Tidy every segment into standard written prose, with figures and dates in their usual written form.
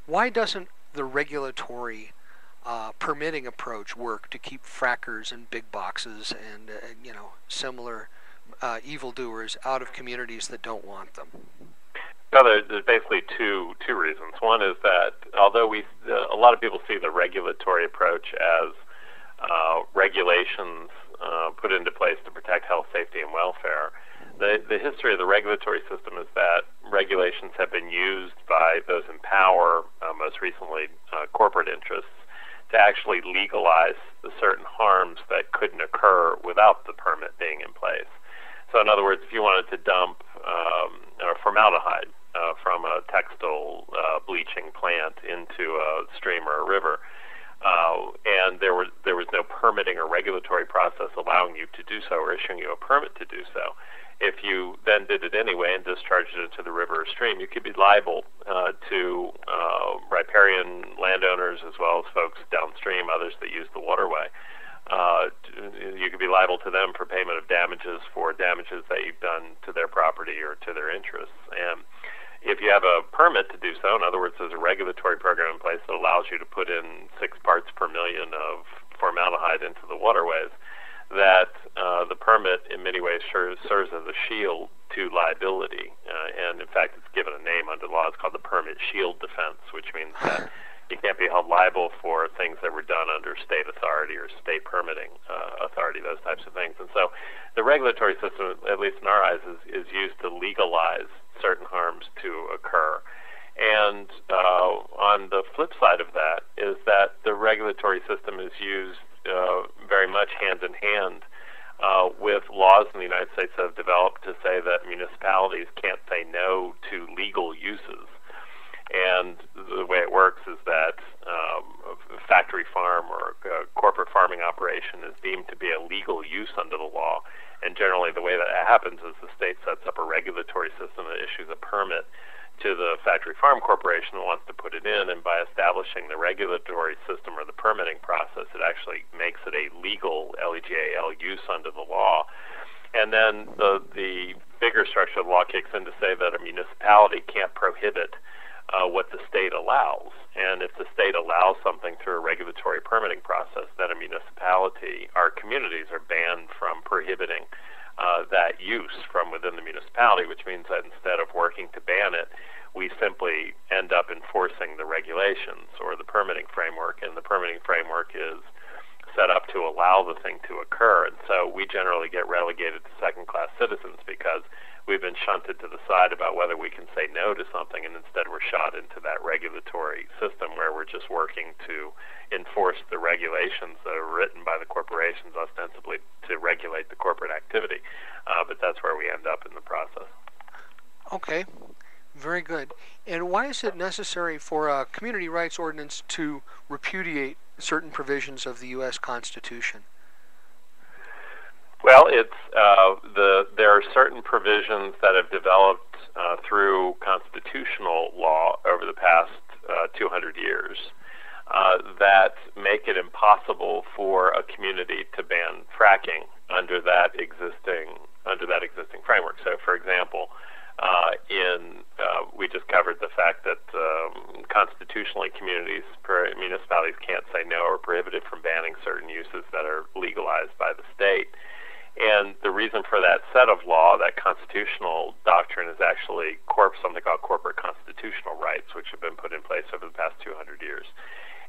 why doesn't the regulatory permitting approach work to keep frackers and big boxes and similar evildoers out of communities that don't want them? Well, there's basically two reasons. One is that although a lot of people see the regulatory approach as regulations put into place to protect health, safety, and welfare, the history of the regulatory system is that regulations have been used by those in power, most recently corporate interests, to actually legalize the certain harms that couldn't occur without the permit being in place. So in other words, if you wanted to dump formaldehyde from a textile bleaching plant into a stream or a river, and there was no permitting or regulatory process allowing you to do so or issuing you a permit to do so, if you then did it anyway and discharged it into the river or stream, you could be liable to riparian landowners as well as folks downstream, others that use the waterway. You could be liable to them for payment of damages for damages that you've done to their property or to their interests. And if you have a permit to do so, in other words, there's a regulatory program in place that allows you to put in 6 parts per million of formaldehyde into the waterways, that the permit in many ways serves as a shield to liability. And in fact, it's given a name under law. It's called the permit shield defense, which means that you can't be held liable for things that were done under state authority or state permitting authority, those types of things. And so the regulatory system, at least in our eyes, is used to legalize certain harms to occur. And on the flip side of that is that the regulatory system is used very much hand in hand with laws in the United States that have developed to say that municipalities can't say no to legal uses. And the way it works is that a factory farm or a corporate farming operation is deemed to be a legal use under the law. And generally the way that happens is the state sets up a regulatory system that issues a permit to the factory farm corporation that wants to put it in, and by establishing the regulatory system or the permitting process, it actually makes it a legal LEGAL use under the law. And then the bigger structure of the law kicks in to say that a municipality can't prohibit what the state allows. And if the state allows something through a regulatory permitting process, then a municipality, our communities are banned from prohibiting that use from within the municipality, which means that instead of working to ban it, we simply end up enforcing the regulations or the permitting framework, and the permitting framework is set up to allow the thing to occur. And so we generally get relegated to second-class citizens because we've been shunted to the side about whether we can say no to something, and instead we're shot into that regulatory system where we're just working to enforce the regulations that are written by the corporations ostensibly to regulate the corporate activity. But that's where we end up in the process. Okay, very good. And why is it necessary for a community rights ordinance to repudiate certain provisions of the U.S. Constitution? Well, there are certain provisions that have developed through constitutional law over the past 200 years that make it impossible for a community to ban fracking under that existing framework. So, for example, we just covered the fact that constitutionally municipalities can't say no or prohibited from banning certain uses that are legalized by the state. And the reason for that set of law, that constitutional doctrine, is actually something called corporate constitutional rights, which have been put in place over the past 200 years.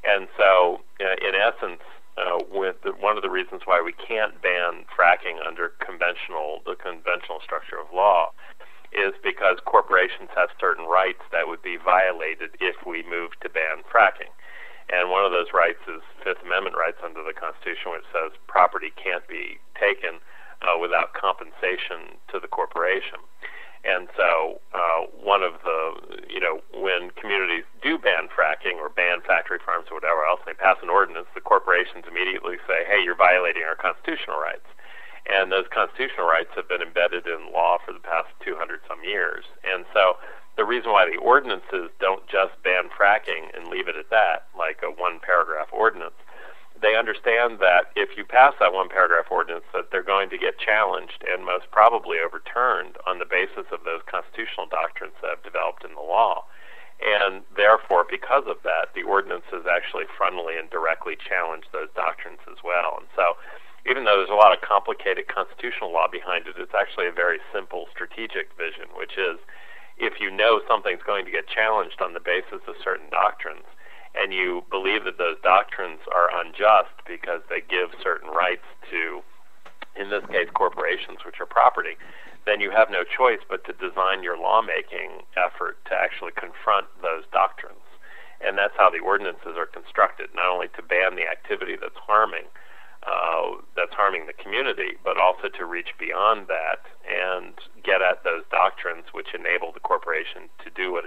And so, in essence, one of the reasons why we can't ban fracking under the conventional structure of law is because corporations have certain rights that would be violated if we move to ban fracking. And one of those rights is Fifth Amendment rights under the Constitution, which says property can't be taken without compensation to the corporation. And so when communities do ban fracking or ban factory farms or whatever else, and they pass an ordinance, the corporations immediately say, hey, you're violating our constitutional rights. And those constitutional rights have been embedded in law for the past 200-some years. And so the reason why the ordinances don't just ban fracking and leave it at that, like a one-paragraph ordinance, they understand that if you pass that one-paragraph ordinance, that they're going to get challenged and most probably overturned on the basis of those constitutional doctrines that have developed in the law. And therefore, because of that, the ordinances actually frontally and directly challenge those doctrines as well. And so, even though there's a lot of complicated constitutional law behind it, it's actually a very simple strategic vision, which is if you know something's going to get challenged on the basis of certain doctrines, and you believe that those doctrines are unjust because they give certain rights to, in this case, corporations, which are property, then you have no choice but to design your lawmaking effort to actually confront those doctrines. And that's how the ordinances are constructed, not only to ban the activity that's harming the community, but also to reach beyond that and get at those doctrines which enable the corporation to do what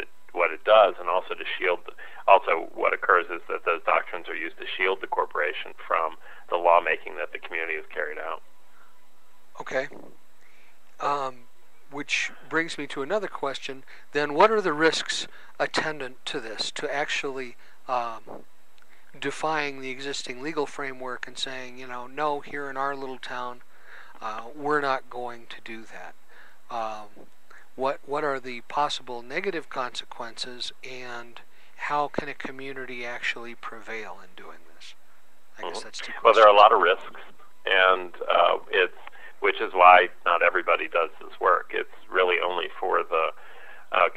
it does, and also to shield. Also, what occurs is that those doctrines are used to shield the corporation from the lawmaking that the community has carried out. Okay. Which brings me to another question. Then, what are the risks attendant to this, to actually defying the existing legal framework and saying, no, here in our little town, we're not going to do that? What are the possible negative consequences, and how can a community actually prevail in doing this? I guess that's two questions. Well, there are a lot of risks, and which is why not everybody does this work. It's really only for the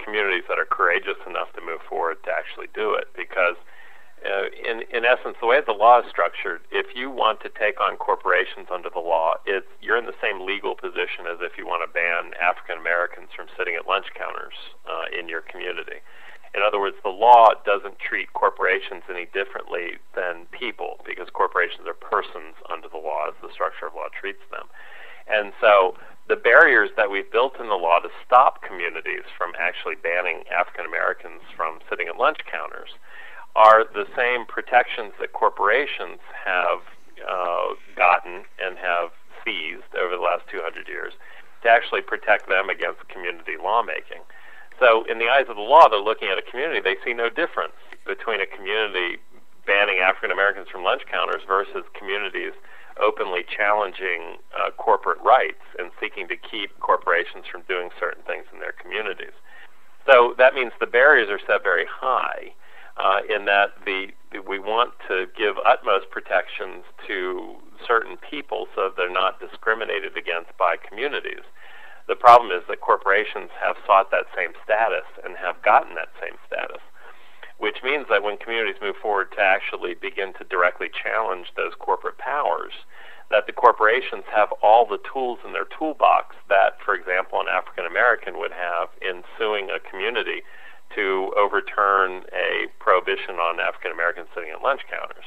communities that are courageous enough to move forward to actually do it, because in essence, the way the law is structured, if you want to take on corporations under the law, you're in the same legal position as if you want to ban African Americans from sitting at lunch counters in your community. In other words, the law doesn't treat corporations any differently than people, because corporations are persons under the law as the structure of law treats them. And so the barriers that we've built in the law to stop communities from actually banning African Americans from sitting at lunch counters are the same protections that corporations have gotten and have seized over the last 200 years to actually protect them against community lawmaking. So in the eyes of the law, they're looking at a community. They see no difference between a community banning African Americans from lunch counters versus communities openly challenging corporate rights and seeking to keep corporations from doing certain things in their communities. So that means the barriers are set very high in that we want to give utmost protections to certain people so that they're not discriminated against by communities. The problem is that corporations have sought that same status and have gotten that same status, which means that when communities move forward to actually begin to directly challenge those corporate powers, that the corporations have all the tools in their toolbox that, for example, an African American would have in suing a community to overturn a prohibition on African Americans sitting at lunch counters.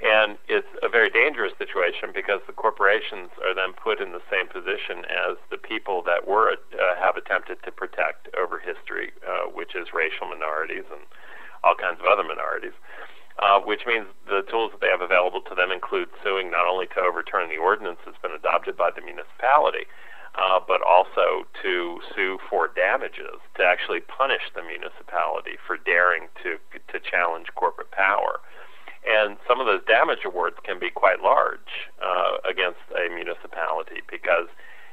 And it's a very dangerous situation because the corporations are then put in the same position as the people that have attempted to protect over history, which is racial minorities and all kinds of other minorities, which means the tools that they have available to them include suing not only to overturn the ordinance that's been adopted by the municipality, but also to sue for damages, to actually punish the municipality for daring to challenge corporate power. And some of those damage awards can be quite large against a municipality, because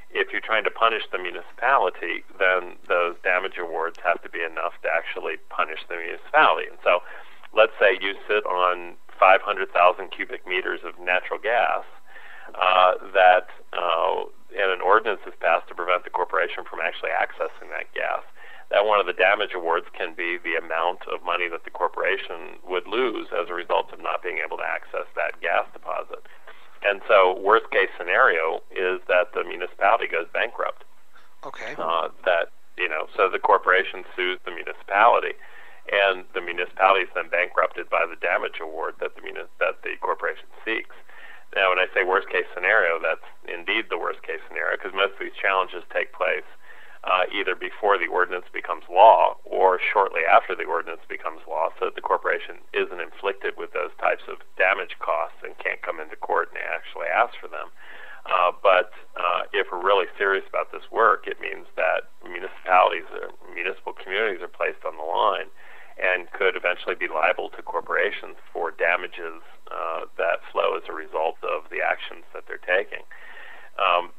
if you're trying to punish the municipality, then those damage awards have to be enough to actually punish the municipality. And so let's say you sit on 500,000 cubic meters of natural gas and an ordinance is passed to prevent the corporation from actually accessing that gas. That one of the damage awards can be the amount of money that the corporation would lose as a result of not being able to access that gas deposit. And so worst case scenario is that the municipality goes bankrupt. Okay. So the corporation sues the municipality, and the municipality is then bankrupted by the damage award that the corporation seeks. Now, when I say worst case scenario, that's indeed the worst case scenario, because most of these challenges take place either before the ordinance becomes law or shortly after the ordinance becomes law, so that the corporation isn't inflicted with those types of damage costs and can't come into court and actually ask for them. But if we're really serious about this work, it means that municipal communities are placed on the line and could eventually be liable to corporations for damages that flow as a result of the actions that they're taking.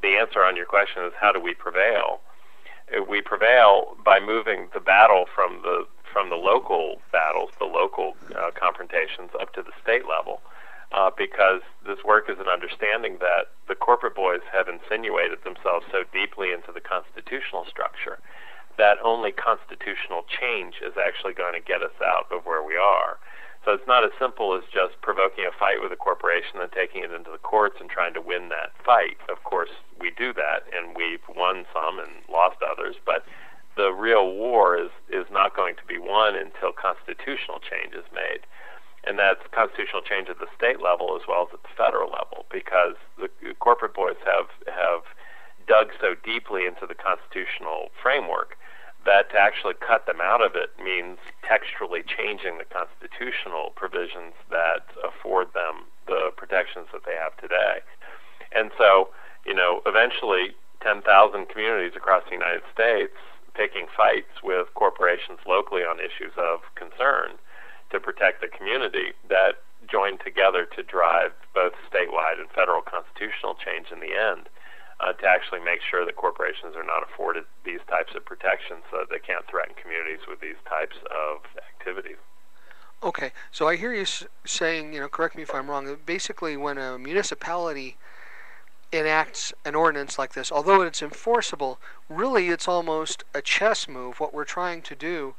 The answer on your question is, how do we prevail? We prevail by moving the battle from from the local battles, the local confrontations, up to the state level, because this work is an understanding that the corporate boys have insinuated themselves so deeply into the constitutional structure that only constitutional change is actually going to get us out of where we are. So it's not as simple as just provoking a fight with a corporation and taking it into the courts and trying to win that fight. Of course, we do that, and we've won some and lost others, but the real war is not going to be won until constitutional change is made. And that's constitutional change at the state level as well as at the federal level, because the corporate boys have dug so deeply into the constitutional framework that to actually cut them out of it means textually changing the constitutional provisions that afford them the protections that they have today. And so, eventually 10,000 communities across the United States picking fights with corporations locally on issues of concern to protect the community that join together to drive both statewide and federal constitutional change in the end. To actually make sure that corporations are not afforded these types of protections so that they can't threaten communities with these types of activities. Okay, so I hear you saying, correct me if I'm wrong, that basically when a municipality enacts an ordinance like this, although it's enforceable, really it's almost a chess move. What we're trying to do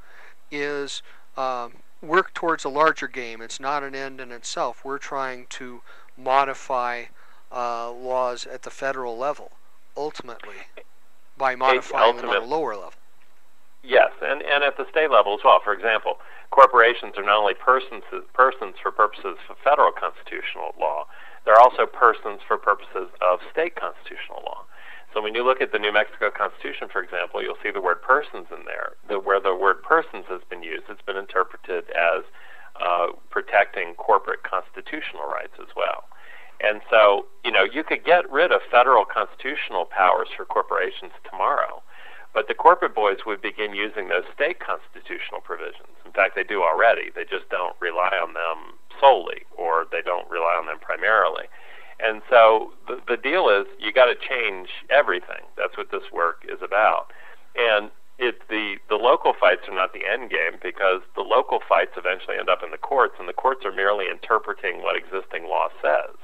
is work towards a larger game. It's not an end in itself. We're trying to modify laws at the federal level, ultimately, by modifying them on a lower level. Yes, and at the state level as well. For example, corporations are not only persons for purposes of federal constitutional law, they're also persons for purposes of state constitutional law. So when you look at the New Mexico Constitution, for example, you'll see the word persons in there. Where the word persons has been used, it's been interpreted as protecting corporate constitutional rights as well. And so, you could get rid of federal constitutional powers for corporations tomorrow, but the corporate boys would begin using those state constitutional provisions. In fact, they do already. They just don't rely on them solely, or they don't rely on them primarily. And so the deal is you got to change everything. That's what this work is about. And the local fights are not the end game, because the local fights eventually end up in the courts, and the courts are merely interpreting what existing law says.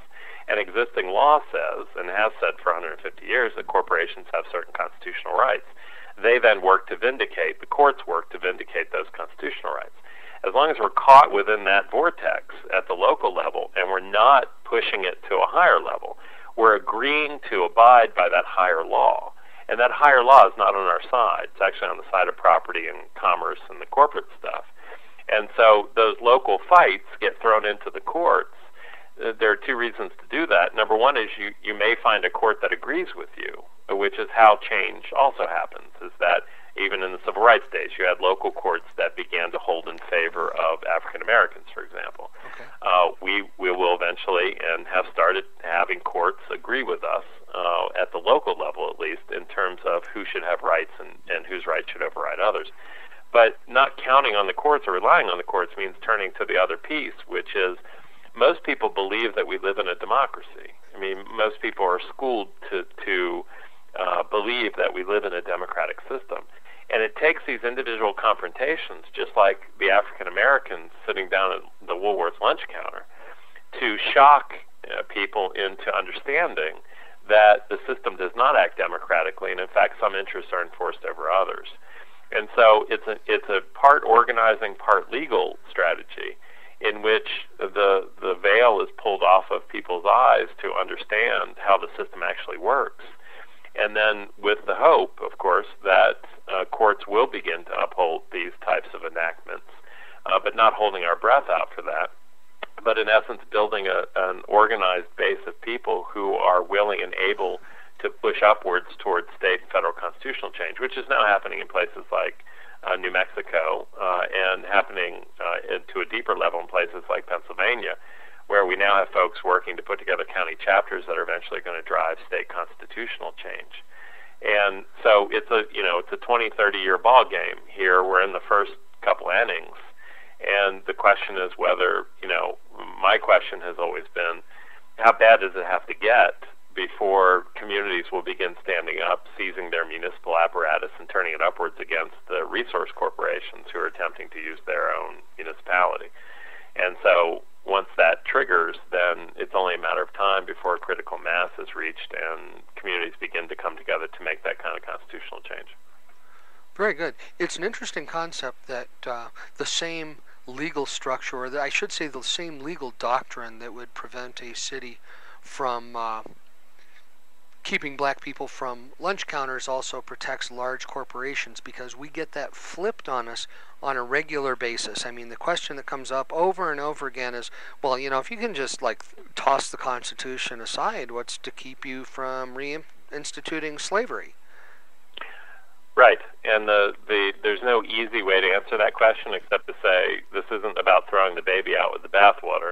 And existing law says, and has said for 150 years, that corporations have certain constitutional rights. They then work to vindicate, the courts work to vindicate those constitutional rights. As long as we're caught within that vortex at the local level, and we're not pushing it to a higher level, we're agreeing to abide by that higher law. And that higher law is not on our side. It's actually on the side of property and commerce and the corporate stuff. And so those local fights get thrown into the courts. There are two reasons to do that. Number one is you may find a court that agrees with you, which is how change also happens, is that even in the civil rights days, you had local courts that began to hold in favor of African Americans, for example. Okay. We will eventually, and have started having courts agree with us, at the local level at least, in terms of who should have rights and whose rights should override others. But not counting on the courts or relying on the courts means turning to the other piece, which is most people believe that we live in a democracy. I mean, most people are schooled to believe that we live in a democratic system. And it takes these individual confrontations, just like the African Americans sitting down at the Woolworth lunch counter, to shock people into understanding that the system does not act democratically, and in fact some interests are enforced over others. And so it's a part organizing, part legal strategy, in which the veil is pulled off of people's eyes to understand how the system actually works. And then with the hope, of course, that courts will begin to uphold these types of enactments, but not holding our breath out for that, but in essence building an organized base of people who are willing and able to push upwards towards state and federal constitutional change, which is now happening in places like New Mexico, and happening to a deeper level in places like Pennsylvania, where we now have folks working to put together county chapters that are eventually going to drive state constitutional change. And so it's a 20, 30-year ball game here. We're in the first couple innings, and the question is whether, my question has always been, how bad does it have to get before communities will begin standing up, seizing their municipal apparatus, and turning it upwards against the resource corporations who are attempting to use their own municipality. And so once that triggers, then it's only a matter of time before a critical mass is reached and communities begin to come together to make that kind of constitutional change. Very good. It's an interesting concept that the same legal structure, or I should say the same legal doctrine that would prevent a city from keeping black people from lunch counters also protects large corporations, because we get that flipped on us on a regular basis. I mean, the question that comes up over and over again is, well, if you can just like toss the Constitution aside, what's to keep you from reinstituting slavery? Right, and there's no easy way to answer that question except to say this isn't about throwing the baby out with the bathwater.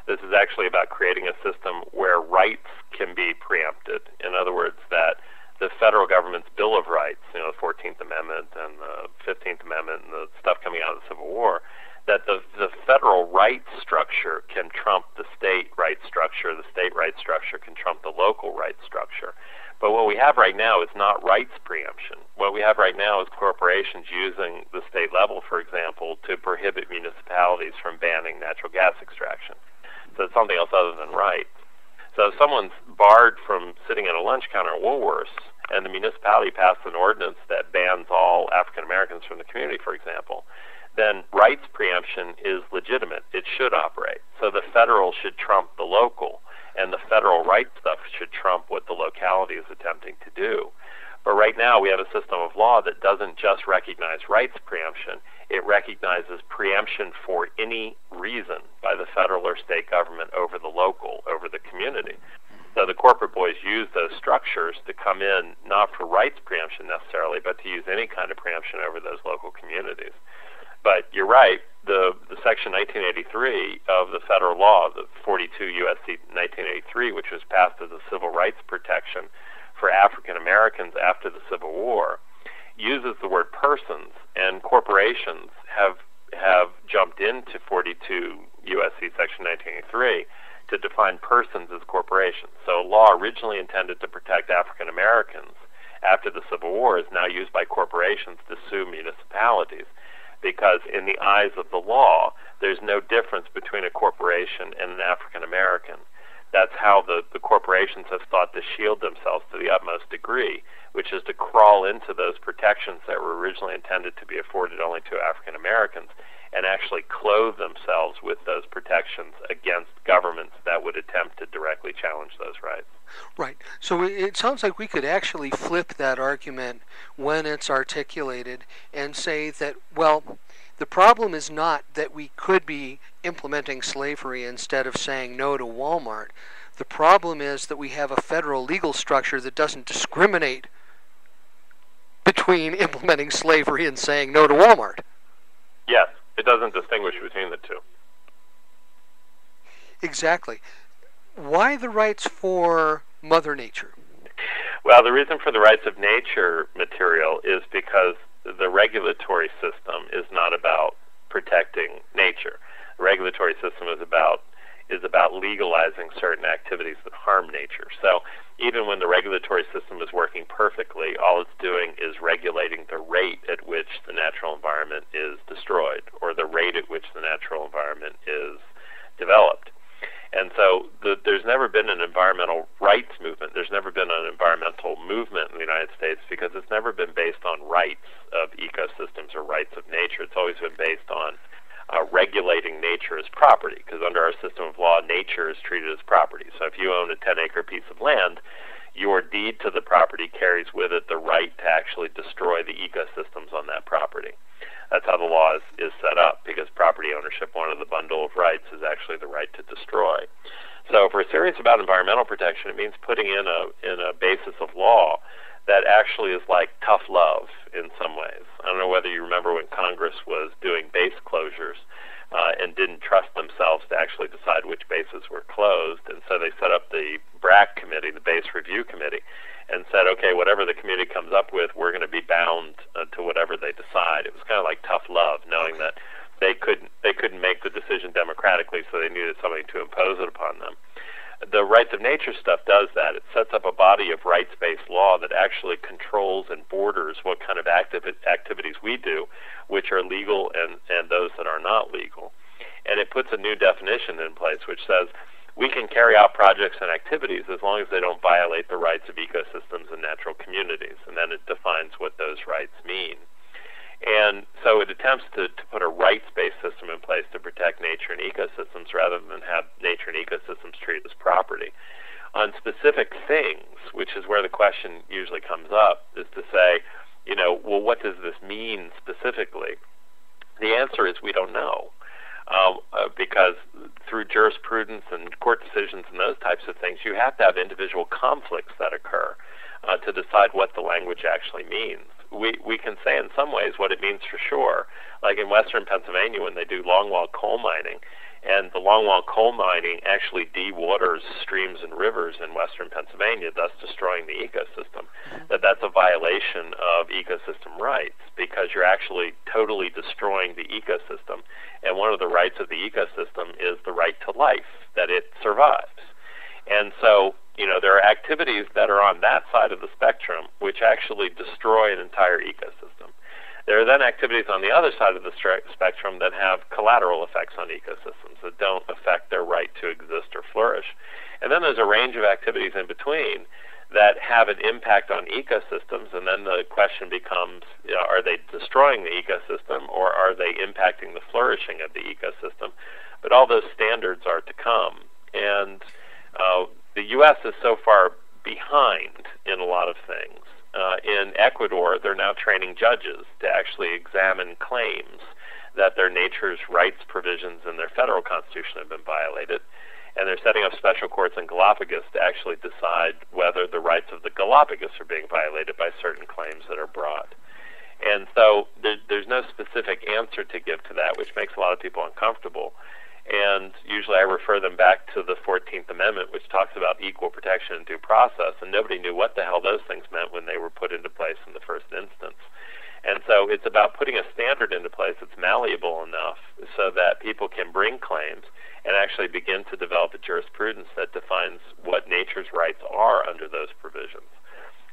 This is actually about creating a system where rights can be preempted. In other words, that the federal government's Bill of Rights, the 14th Amendment and the 15th Amendment and the stuff coming out of the Civil War, that the federal rights structure can trump the state rights structure, the state rights structure can trump the local rights structure. But what we have right now is not rights preemption. What we have right now is corporations using the state level, for example, to prohibit municipalities from banning natural gas extraction. So it's something else other than rights. So if someone's barred from sitting at a lunch counter at Woolworths and the municipality passed an ordinance that bans all African Americans from the community, for example, then rights preemption is legitimate. It should operate. So the federal should trump the local, and the federal rights stuff should trump what the locality is attempting to do. But right now we have a system of law that doesn't just recognize rights preemption, it recognizes preemption for any reason by the federal or state government over the local, over the community. So the corporate boys use those structures to come in, not for rights preemption necessarily, but to use any kind of preemption over those local communities. But you're right, the Section 1983 of the federal law, the 42 U.S.C. 1983, which was passed as a civil rights protection for African Americans after the Civil War, uses the word persons, and corporations have jumped into 42 U.S.C. Section 1983 to define persons as corporations. So a law originally intended to protect African Americans after the Civil War is now used by corporations to sue municipalities, because in the eyes of the law, there's no difference between a corporation and an African American. That's how the corporations have sought to shield themselves to the utmost degree, which is to crawl into those protections that were originally intended to be afforded only to African Americans and actually clothe themselves with those protections against governments that would attempt to directly challenge those rights. Right. So it sounds like we could actually flip that argument when it's articulated and say that, well, the problem is not that we could be implementing slavery instead of saying no to Walmart. The problem is that we have a federal legal structure that doesn't discriminate between implementing slavery and saying no to Walmart. Yes, it doesn't distinguish between the two. Exactly. Why the rights for Mother Nature? Well, the reason for the rights of nature material is because the regulatory system is not about protecting nature. The regulatory system is about legalizing certain activities that harm nature. So even when the regulatory system is working perfectly, all it's doing is regulating the rate at which the natural environment is destroyed, or the rate at which the natural environment is developed. And so there's never been an environmental rights movement. There's never been an environmental movement in the United States because it's never been based on rights of ecosystems or rights of nature. It's always been based on regulating nature as property, because under our system of law, nature is treated as property. So if you own a 10-acre piece of land, your deed to the property carries with it the right to actually destroy the ecosystems on that property. That's how the law is set up, because property ownership, one of the bundle of rights, is actually the right to destroy. So if we're serious about environmental protection, it means putting in a basis of law that actually is like tough love in some ways. I don't know whether you remember when Congress was doing base closures and didn't trust themselves to actually decide which bases were closed, and so they set up the BRAC committee, the Base Review Committee, and said, okay, whatever the committee comes up with, we're going to be bound to whatever they decide. It was kind of like tough love, knowing that they couldn't make the decision democratically, so they needed somebody to impose it upon them. the rights of nature stuff does that. It sets up a body of rights-based law that actually controls and borders what kind of activities we do, which are legal and those that are not legal. And it puts a new definition in place which says we can carry out projects and activities as long as they don't violate the rights of ecosystems and natural communities. And then it defines what those rights mean. And so it attempts to put a rights-based system in place to protect nature and ecosystems rather than have nature and ecosystems treated as property. On specific things, which is where the question usually comes up, is to say, well, what does this mean specifically? The answer is we don't know. Because through jurisprudence and court decisions and those types of things, you have to have individual conflicts that occur to decide what the language actually means. We can say in some ways what it means for sure, like in western Pennsylvania when they do longwall coal mining, and the longwall coal mining actually dewaters streams and rivers in western Pennsylvania, thus destroying the ecosystem, that's a violation of ecosystem rights because you're actually totally destroying the ecosystem. And one of the rights of the ecosystem is the right to life, that it survives. And so, there are activities that are on that side of the spectrum which actually destroy an entire ecosystem. There are then activities on the other side of the spectrum that have collateral effects on ecosystems that don't affect their right to exist or flourish. And then there's a range of activities in between that have an impact on ecosystems, and then the question becomes, are they destroying the ecosystem or are they impacting the flourishing of the ecosystem? But all those standards are to come. And the U.S. is so far behind in a lot of things. In Ecuador, they're now training judges to actually examine claims that their nature's rights provisions in their federal constitution have been violated. And they're setting up special courts in Galapagos to actually decide whether the rights of the Galapagos are being violated by certain claims that are brought. And so there's no specific answer to give to that, which makes a lot of people uncomfortable. And usually I refer them back to the 14th Amendment, which talks about equal protection and due process, and nobody knew what the hell those things meant when they were put into place in the first instance. And so it's about putting a standard into place that's malleable enough so that people can bring claims and actually begin to develop a jurisprudence that defines what nature's rights are under those provisions.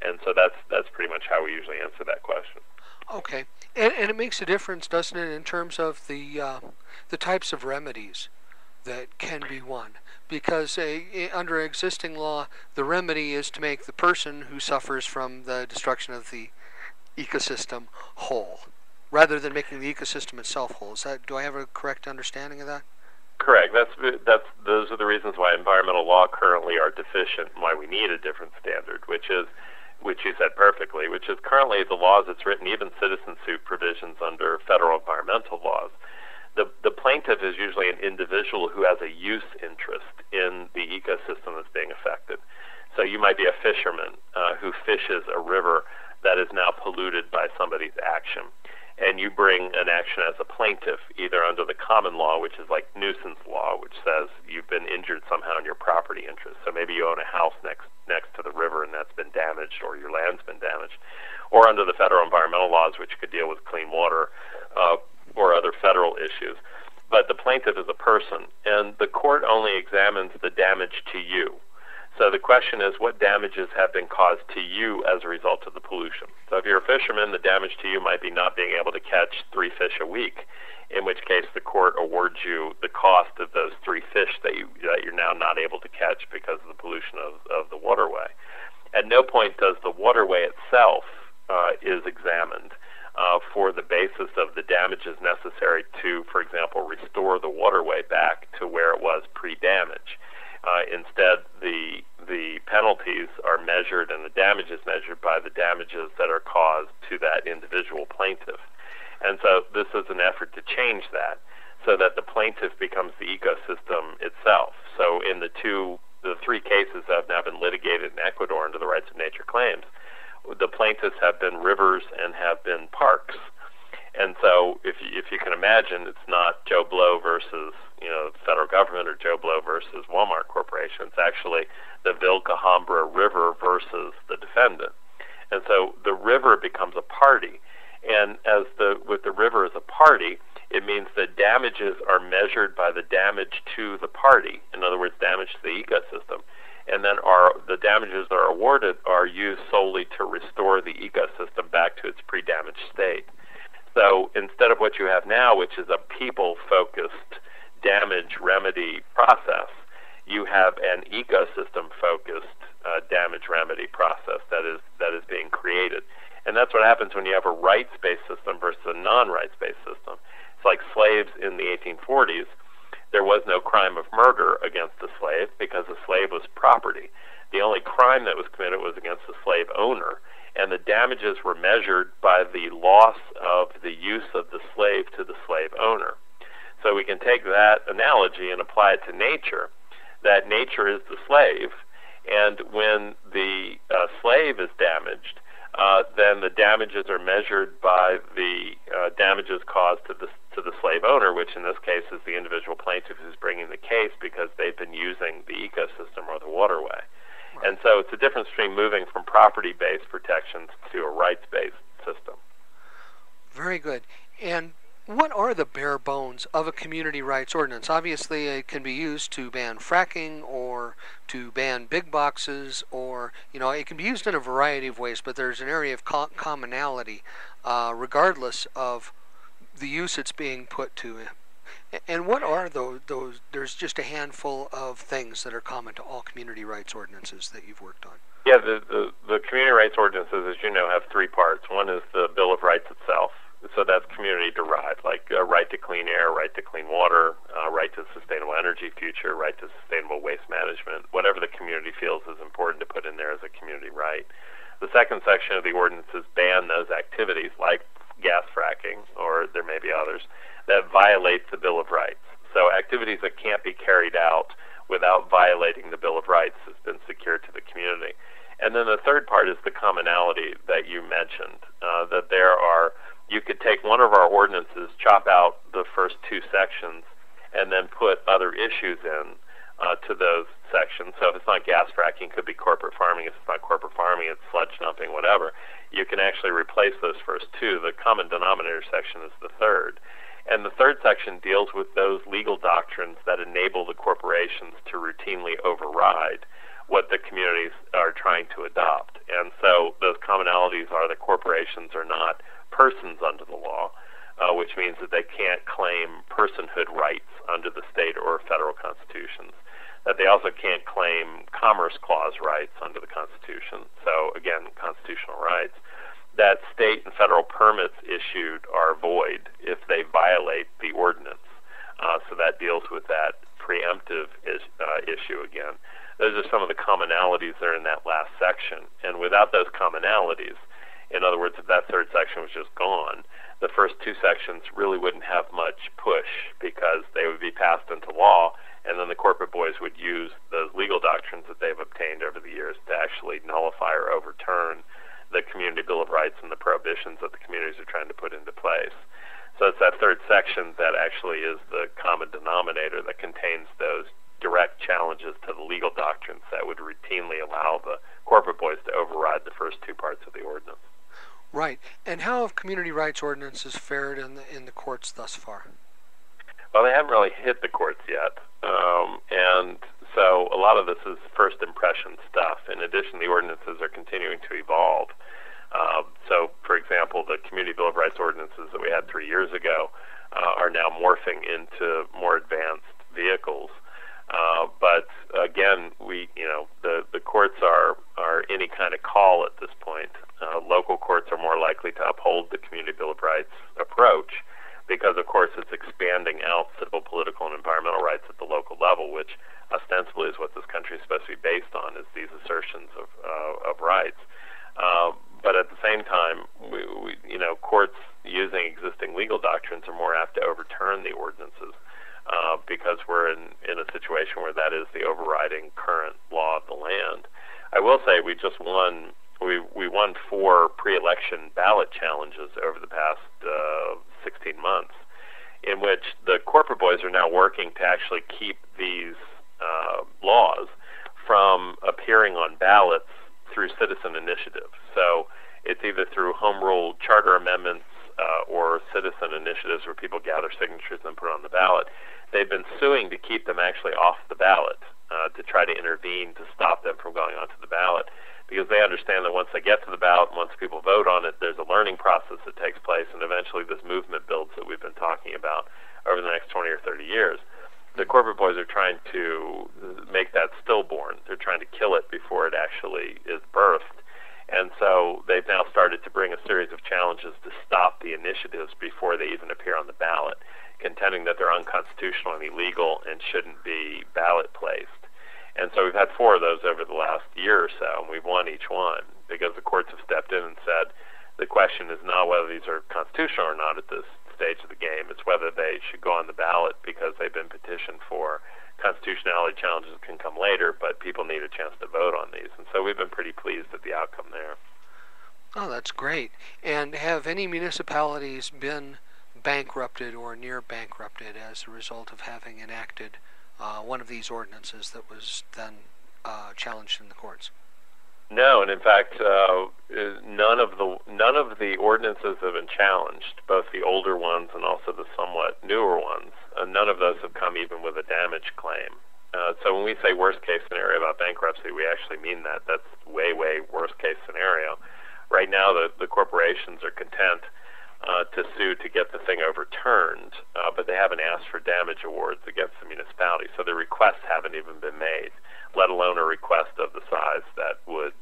And so that's pretty much how we usually answer that question. Okay, and it makes a difference, doesn't it, in terms of the types of remedies that can be won? Because under existing law, the remedy is to make the person who suffers from the destruction of the ecosystem whole, rather than making the ecosystem itself whole. Do I have a correct understanding of that? Correct. Those are the reasons why environmental law currently are deficient and why we need a different standard, which you said perfectly, which is currently the laws that's written, even citizen suit provisions under federal environmental laws. The plaintiff is usually an individual who has a use interest in the ecosystem that's being affected. So you might be a fisherman who fishes a river that is now polluted by somebody's action. And you bring an action as a plaintiff, either under the common law, which is like nuisance law, which says you've been injured somehow in your property interest. So maybe you own a house next to the river and that's been damaged, or your land's been damaged. Or under the federal environmental laws, which could deal with clean water or other federal issues. But the plaintiff is a person, and the court only examines the damage to you. So the question is, what damages have been caused to you as a result of the pollution? So if you're a fisherman, the damage to you might be not being able to catch 3 fish a week, in which case the court awards you the cost of those 3 fish that you're now not able to catch because of the pollution of the waterway. At no point does the waterway itself is examined for the basis of the damages necessary to, for example, restore the waterway back to where it was pre-damage. Instead, the penalties are measured and the damage is measured by the damages that are caused to that individual plaintiff. And so this is an effort to change that so that the plaintiff becomes the ecosystem itself. So in the 3 cases that have now been litigated in Ecuador under the rights of nature claims, the plaintiffs have been rivers and have been parks. And so if you can imagine, it's not Joe Blow versus the federal government or Joe Blow versus Walmart Corporation. It's actually the Vilcabamba River versus the defendant. And so the river becomes a party. And with the river as a party, It means that damages are measured by the damage to the party, in other words, damage to the ecosystem, and then the damages that are awarded are used solely to restore the ecosystem back to its pre-damaged state. So instead of what you have now, which is a people-focused damage remedy process, you have an ecosystem-focused damage remedy process that is being created. And that's what happens when you have a rights-based system versus a non-rights-based system. It's like slaves in the 1840s. There was no crime of murder against the slave because the slave was property. The only crime that was committed was against the slave owner, and the damages were measured by the loss of the use of the slave to the slave owner. So we can take that analogy and apply it to nature, that nature is the slave, and when the slave is damaged, then the damages are measured by the damages caused to the slave owner, which in this case is the individual plaintiff who's bringing the case because they've been using the ecosystem or the waterway. Right. And so it's a difference between moving from property-based protections to a rights-based system. Very good. And what are the bare bones of a community rights ordinance? Obviously, it can be used to ban fracking or to ban big boxes, or, it can be used in a variety of ways, but there's an area of commonality regardless of the use it's being put to. And what are those? There's just a handful of things that are common to all community rights ordinances that you've worked on. Yeah, the community rights ordinances, as you know, have three parts. One is the Bill of Rights itself. So that's community-derived, like right to clean air, right to clean water, right to sustainable energy future, right to sustainable waste management, whatever the community feels is important to put in there as a community right. The second section of the ordinances ban those activities like gas fracking, or there may be others, that violate the Bill of Rights. So activities that can't be carried out without violating the Bill of Rights has been secured to the community. And then the third part is the commonality that you mentioned, that you could take one of our ordinances, chop out the first two sections, and then put other issues in to those sections. So if it's not gas fracking, it could be corporate farming. If it's not corporate farming, it's sludge dumping, whatever. You can actually replace those first two. The common denominator section is the third. And the third section deals with those legal doctrines that enable the corporations to routinely override what the communities are trying to adopt. And so those commonalities are that corporations are not persons under the law, which means that they can't claim personhood rights under the state or federal constitutions, that they also can't claim Commerce Clause rights under the Constitution, so again, constitutional rights, that state and federal permits issued are void if they violate the ordinance. So that deals with that preemptive issue again. Those are some of the commonalities that are in that last section. And without those commonalities, in other words, if that third section was just gone, the first two sections really wouldn't have much push because they would be passed into law, and then the corporate boys would use those legal doctrines that they've obtained over the years to actually nullify or overturn the Community Bill of Rights and the prohibitions that the communities are trying to put into place. So it's that third section that actually is the common denominator that contains those direct challenges to the legal doctrines that would routinely allow the corporate boys to override the first two parts of the ordinance. Right. And how have community rights ordinances fared in the courts thus far? Well, they haven't really hit the courts yet. And so a lot of this is first impression stuff. In addition, the ordinances are continuing to evolve. So, for example, the Community Bill of Rights ordinances that we had 3 years ago are now morphing into more advanced vehicles. But again, the courts are any kind of call at this point. Local courts are more likely to uphold the Community Bill of Rights approach because, of course, it's expanding out civil, political, and environmental rights at the local level, which ostensibly is what this country is supposed to be based on, is these assertions of rights. But at the same time, courts using existing legal doctrines are more apt to overturn the ordinances because we're in a situation where that is the overriding current law of the land. I will say we won 4 pre-election ballot challenges over the past 16 months, in which the corporate boys are now working to actually keep these laws from appearing on ballots through citizen initiative. So it's either through home rule charter amendments or citizen initiatives where people gather signatures and put it on the ballot, they've been suing to keep them actually off the ballot, to try to intervene to stop them from going onto the ballot, because they understand that once they get to the ballot, and once people vote on it, there's a learning process that takes place, and eventually this movement builds that we've been talking about over the next 20 or 30 years. The corporate boys are trying to make that stillborn. They're trying to kill it before it actually is birthed. And so they've now started to bring a series of challenges to stop the initiatives before they even appear on the ballot, contending that they're unconstitutional and illegal and shouldn't be ballot placed. And so we've had 4 of those over the last year or so, and we've won each one because the courts have stepped in and said the question is not whether these are constitutional or not at this stage of the game. It's whether they should go on the ballot because they've been petitioned for. Constitutionality challenges can come later, but people need a chance to vote on these. And so we've been pretty pleased at the outcome there. Oh, that's great. And have any municipalities been bankrupted or near bankrupted as a result of having enacted one of these ordinances that was then challenged in the courts? No, and in fact, none of the ordinances have been challenged, both the older ones and also the somewhat newer ones. None of those have come even with a damage claim. So when we say worst case scenario about bankruptcy, we actually mean that. That's way, way worst case scenario. Right now, the corporations are content to sue to get the thing overturned, but they haven't asked for damage awards against the municipality, so the requests haven't even been made, let alone a request of the size that would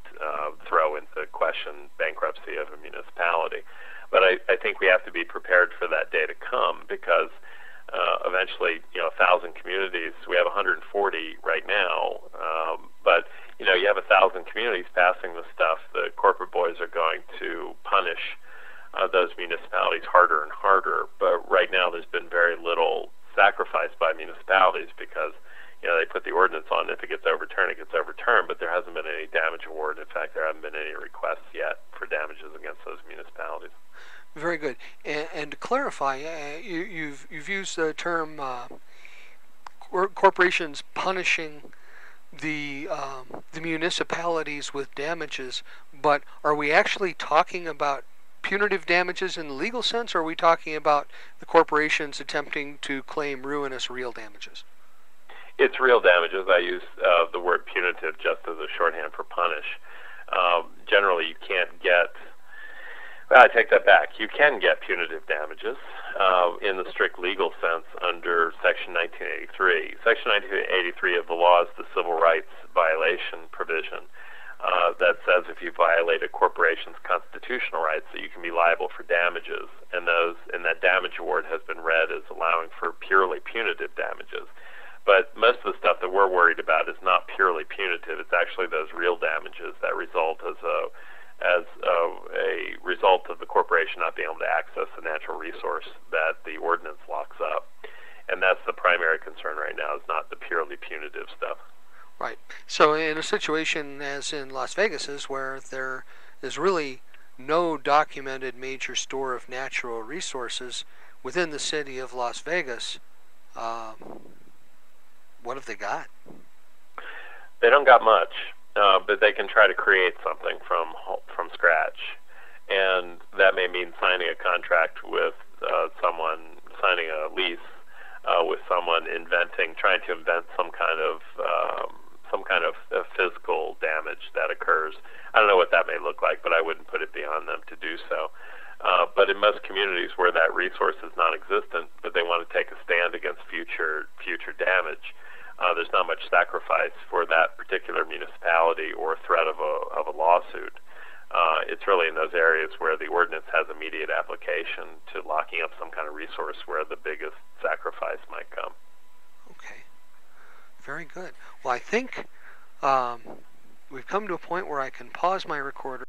throw into question bankruptcy of a municipality. But I think we have to be prepared for that day to come, because eventually, 1,000 communities, we have 140 right now, but you have 1,000 communities passing this stuff, the corporate boys are going to punish those municipalities harder and harder. But right now there's been very little sacrifice by municipalities because they put the ordinance on. If it gets overturned, it gets overturned, but there hasn't been any damage award. In fact, there haven't been any requests yet for damages against those municipalities. Very good. And to clarify, you've used the term corporations punishing the municipalities with damages, but are we actually talking about punitive damages in the legal sense, or are we talking about the corporations attempting to claim ruinous real damages? It's real damages. I use the word punitive just as a shorthand for punish. Generally, you can't get... Well, I take that back. You can get punitive damages in the strict legal sense under Section 1983. Section 1983 of the law is the civil rights violation provision that says if you violate a corporation's constitutional rights that you can be liable for damages, and that damage award has been read as allowing for purely punitive damages. But most of the stuff that we're worried about is not purely punitive. It's actually those real damages that result as a result of the corporation not being able to access the natural resource that the ordinance locks up. And that's the primary concern right now, is not the purely punitive stuff. Right. So in a situation as in Las Vegas's, where there is really no documented major store of natural resources within the city of Las Vegas, what have they got? They don't got much, but they can try to create something from scratch. And that may mean signing a contract with someone, signing a lease with someone, trying to invent some kind of physical damage that occurs. I don't know what that may look like, but I wouldn't put it beyond them to do so. But in most communities where that resource is non-existent, but they want to take a stand against future damage, there's not much sacrifice for that particular municipality or threat of a lawsuit. It's really in those areas where the ordinance has immediate application to locking up some kind of resource where the biggest sacrifice might come. Okay. Very good. Well, I think we've come to a point where I can pause my recorder.